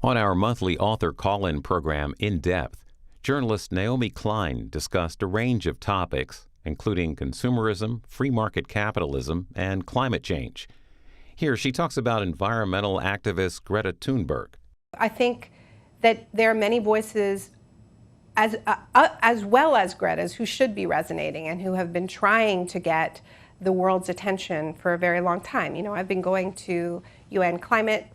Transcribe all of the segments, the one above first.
On our monthly author call-in program, In Depth, journalist Naomi Klein discussed a range of topics, including consumerism, free market capitalism, and climate change. Here she talks about environmental activist Greta Thunberg. I think that there are many voices as well as Greta's who should be resonating and who have been trying to get the world's attention for a very long time. You know, I've been going to UN climate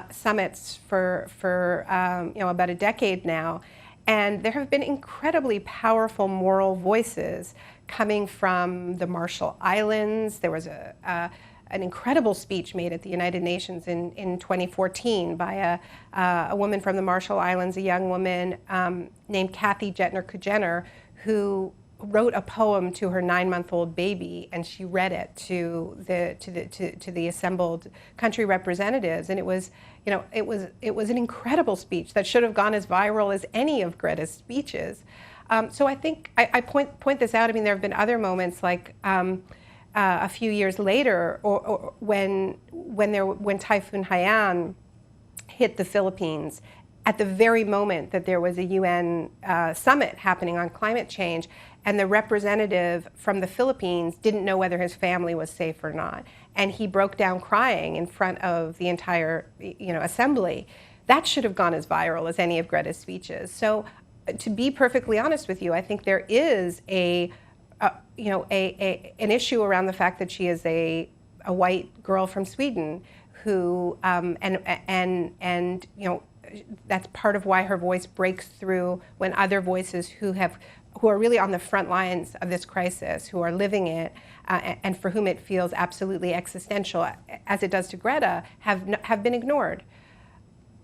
summits for about a decade now, and there have been incredibly powerful moral voices coming from the Marshall Islands. There was an incredible speech made at the United Nations in 2014 by a woman from the Marshall Islands, a young woman named Kathy Jettner-Kujener, who wrote a poem to her 9-month-old baby, and she read it to the assembled country representatives, and it was an incredible speech that should have gone as viral as any of Greta's speeches. So I think I point this out. I mean, there have been other moments like a few years later, or when Typhoon Haiyan hit the Philippines, at the very moment that there was a UN summit happening on climate change, and the representative from the Philippines didn't know whether his family was safe or not, and he broke down crying in front of the entire assembly. That should have gone as viral as any of Greta's speeches. So, to be perfectly honest with you, I think there is an issue around the fact that she is a white girl from Sweden who and that's part of why her voice breaks through when other voices who are really on the front lines of this crisis, who are living it, and for whom it feels absolutely existential, as it does to Greta, have been ignored.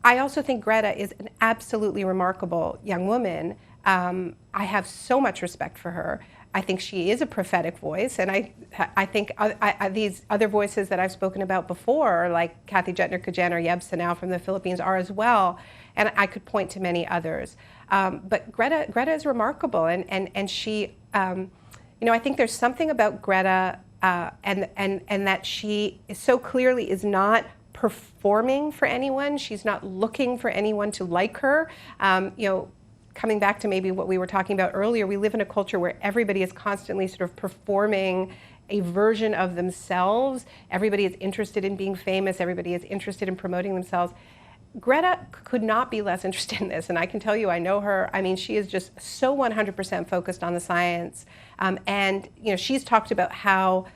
I also think Greta is an absolutely remarkable young woman. I have so much respect for her. I think she is a prophetic voice, and I think these other voices that I've spoken about before, like Kathy Jettner-Kujener, Yeb Sanao from the Philippines, are as well, and I could point to many others. But Greta is remarkable, and she, I think there's something about Greta, and that she so clearly is not performing for anyone. She's not looking for anyone to like her. Coming back to maybe what we were talking about earlier, we live in a culture where everybody is constantly sort of performing a version of themselves. Everybody is interested in being famous. Everybody is interested in promoting themselves. Greta could not be less interested in this, and I can tell you, I know her. I mean, she is just so 100% focused on the science, and she's talked about how,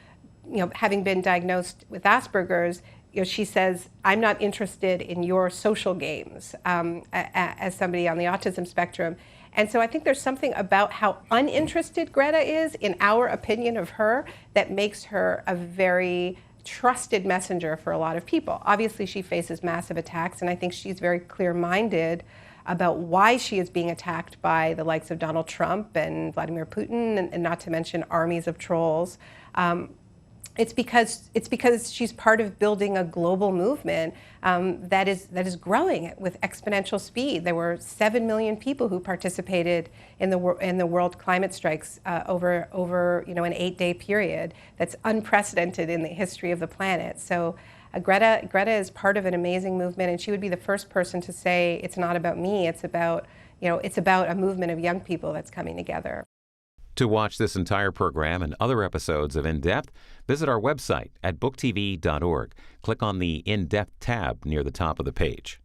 having been diagnosed with Asperger's, she says, I'm not interested in your social games as somebody on the autism spectrum. And so I think there's something about how uninterested Greta is, in our opinion of her, that makes her a very trusted messenger for a lot of people. Obviously, she faces massive attacks, and I think she's very clear-minded about why she is being attacked by the likes of Donald Trump and Vladimir Putin, and not to mention armies of trolls. It's because she's part of building a global movement that is growing with exponential speed. There were 7 million people who participated in the world climate strikes over an 8-day period. That's unprecedented in the history of the planet. So Greta is part of an amazing movement, and she would be the first person to say it's not about me. It's about a movement of young people that's coming together. To watch this entire program and other episodes of In Depth, visit our website at booktv.org. Click on the In Depth tab near the top of the page.